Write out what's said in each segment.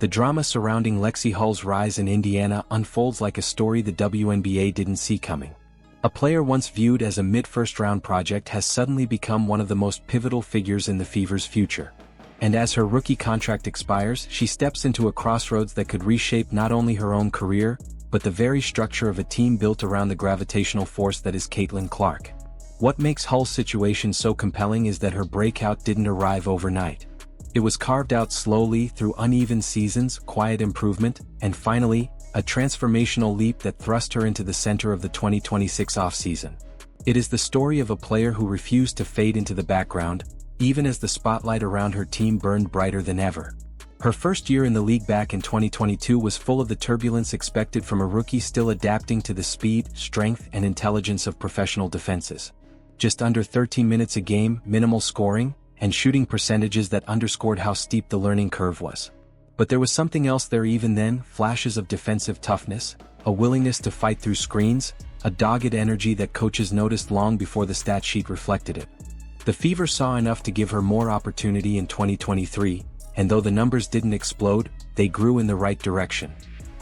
The drama surrounding Lexie Hull's rise in Indiana unfolds like a story the WNBA didn't see coming. A player once viewed as a mid-first-round project has suddenly become one of the most pivotal figures in the Fever's future. And as her rookie contract expires, she steps into a crossroads that could reshape not only her own career, but the very structure of a team built around the gravitational force that is Caitlin Clark. What makes Hull's situation so compelling is that her breakout didn't arrive overnight. It was carved out slowly through uneven seasons, quiet improvement, and finally, a transformational leap that thrust her into the center of the 2026 offseason. It is the story of a player who refused to fade into the background, even as the spotlight around her team burned brighter than ever. Her first year in the league back in 2022 was full of the turbulence expected from a rookie still adapting to the speed, strength, and intelligence of professional defenses. Just under 13 minutes a game, minimal scoring, and shooting percentages that underscored how steep the learning curve was. But there was something else there even then: flashes of defensive toughness, a willingness to fight through screens, a dogged energy that coaches noticed long before the stat sheet reflected it. The Fever saw enough to give her more opportunity in 2023, and though the numbers didn't explode, they grew in the right direction.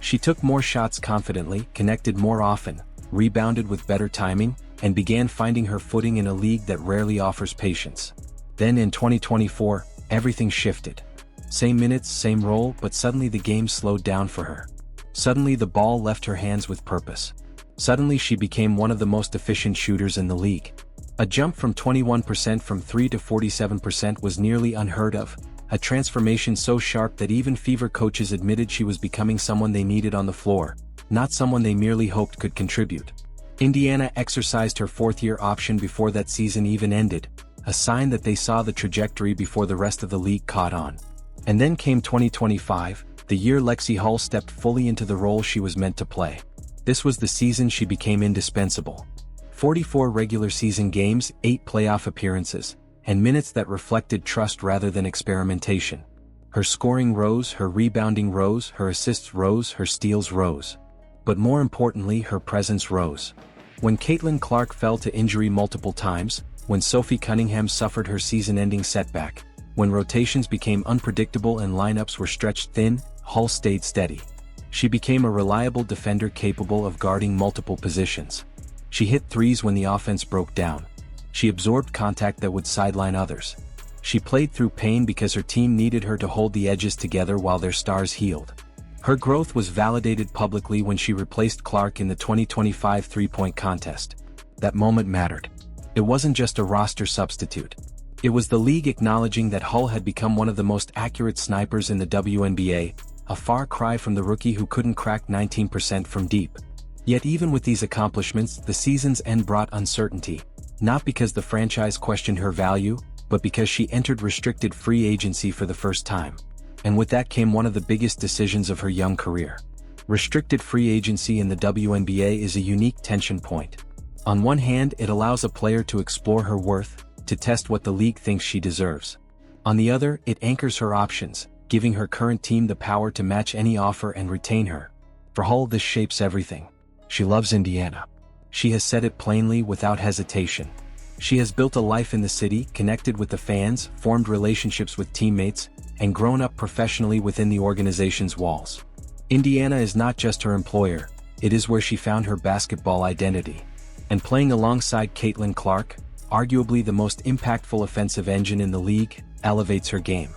She took more shots confidently, connected more often, rebounded with better timing, and began finding her footing in a league that rarely offers patience. Then in 2024, everything shifted. Same minutes, same role, but suddenly the game slowed down for her. Suddenly the ball left her hands with purpose. Suddenly she became one of the most efficient shooters in the league. A jump from 21% from 3 to 47% was nearly unheard of, a transformation so sharp that even Fever coaches admitted she was becoming someone they needed on the floor, not someone they merely hoped could contribute. Indiana exercised her fourth-year option before that season even ended, a sign that they saw the trajectory before the rest of the league caught on. And then came 2025, the year Lexie Hull stepped fully into the role she was meant to play. This was the season she became indispensable. 44 regular season games, 8 playoff appearances, and minutes that reflected trust rather than experimentation. Her scoring rose, her rebounding rose, her assists rose, her steals rose. But more importantly, her presence rose. When Caitlin Clark fell to injury multiple times, when Sophie Cunningham suffered her season-ending setback, when rotations became unpredictable and lineups were stretched thin, Hull stayed steady. She became a reliable defender capable of guarding multiple positions. She hit threes when the offense broke down. She absorbed contact that would sideline others. She played through pain because her team needed her to hold the edges together while their stars healed. Her growth was validated publicly when she replaced Clark in the 2025 three-point contest. That moment mattered. It wasn't just a roster substitute. It was the league acknowledging that Hull had become one of the most accurate snipers in the WNBA, a far cry from the rookie who couldn't crack 19% from deep. Yet even with these accomplishments, the season's end brought uncertainty, not because the franchise questioned her value, but because she entered restricted free agency for the first time. And with that came one of the biggest decisions of her young career. Restricted free agency in the WNBA is a unique tension point. On one hand, it allows a player to explore her worth, to test what the league thinks she deserves. On the other, it anchors her options, giving her current team the power to match any offer and retain her. For Hull, this shapes everything. She loves Indiana. She has said it plainly, without hesitation. She has built a life in the city, connected with the fans, formed relationships with teammates, and grown up professionally within the organization's walls. Indiana is not just her employer, it is where she found her basketball identity. And playing alongside Caitlin Clark, arguably the most impactful offensive engine in the league, elevates her game.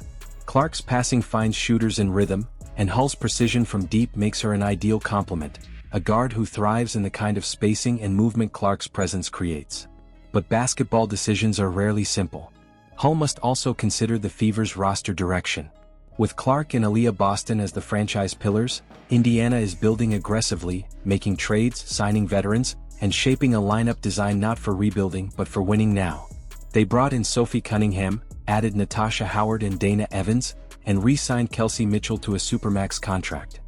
Clark's passing finds shooters in rhythm, and Hull's precision from deep makes her an ideal complement, a guard who thrives in the kind of spacing and movement Clark's presence creates. But basketball decisions are rarely simple. Hull must also consider the Fever's roster direction. With Clark and Aaliyah Boston as the franchise pillars, Indiana is building aggressively, making trades, signing veterans, and shaping a lineup designed not for rebuilding but for winning now. They brought in Sophie Cunningham, added Natasha Howard and Dana Evans, and re-signed Kelsey Mitchell to a supermax contract.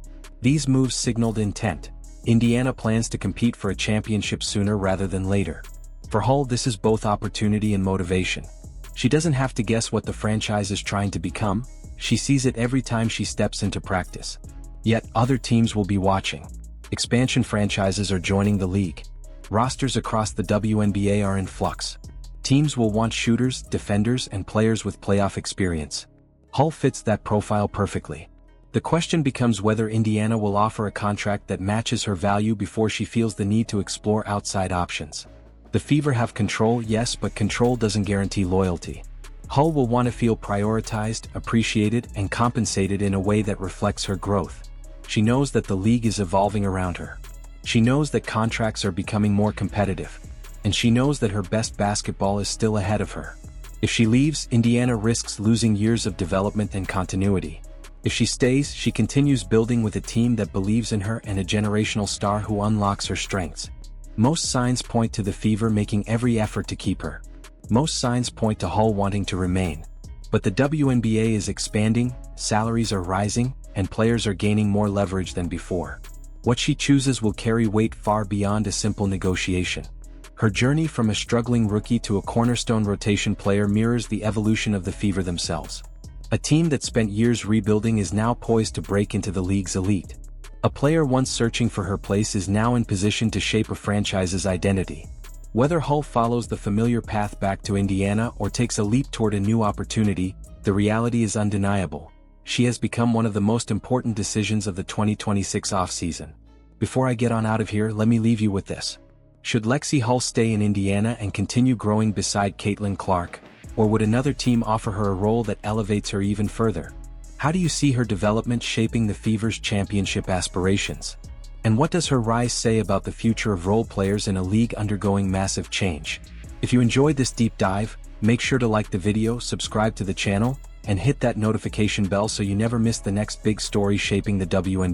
These moves signaled intent. Indiana plans to compete for a championship sooner rather than later. For Hull, this is both opportunity and motivation. She doesn't have to guess what the franchise is trying to become, she sees it every time she steps into practice. Yet, other teams will be watching. Expansion franchises are joining the league. Rosters across the WNBA are in flux. Teams will want shooters, defenders, and players with playoff experience. Hull fits that profile perfectly. The question becomes whether Indiana will offer a contract that matches her value before she feels the need to explore outside options. The Fever have control, yes, but control doesn't guarantee loyalty. Hull will want to feel prioritized, appreciated, and compensated in a way that reflects her growth. She knows that the league is evolving around her. She knows that contracts are becoming more competitive. And she knows that her best basketball is still ahead of her. If she leaves, Indiana risks losing years of development and continuity. If she stays, she continues building with a team that believes in her and a generational star who unlocks her strengths. Most signs point to the Fever making every effort to keep her. Most signs point to Hull wanting to remain. But the WNBA is expanding, salaries are rising, and players are gaining more leverage than before. What she chooses will carry weight far beyond a simple negotiation. Her journey from a struggling rookie to a cornerstone rotation player mirrors the evolution of the Fever themselves. A team that spent years rebuilding is now poised to break into the league's elite. A player once searching for her place is now in position to shape a franchise's identity. Whether Hull follows the familiar path back to Indiana or takes a leap toward a new opportunity, the reality is undeniable. She has become one of the most important decisions of the 2026 offseason. Before I get on out of here, let me leave you with this. Should Lexie Hull stay in Indiana and continue growing beside Caitlin Clark, or would another team offer her a role that elevates her even further? How do you see her development shaping the Fever's championship aspirations? And what does her rise say about the future of role players in a league undergoing massive change? If you enjoyed this deep dive, make sure to like the video, subscribe to the channel, and hit that notification bell so you never miss the next big story shaping the WNBA.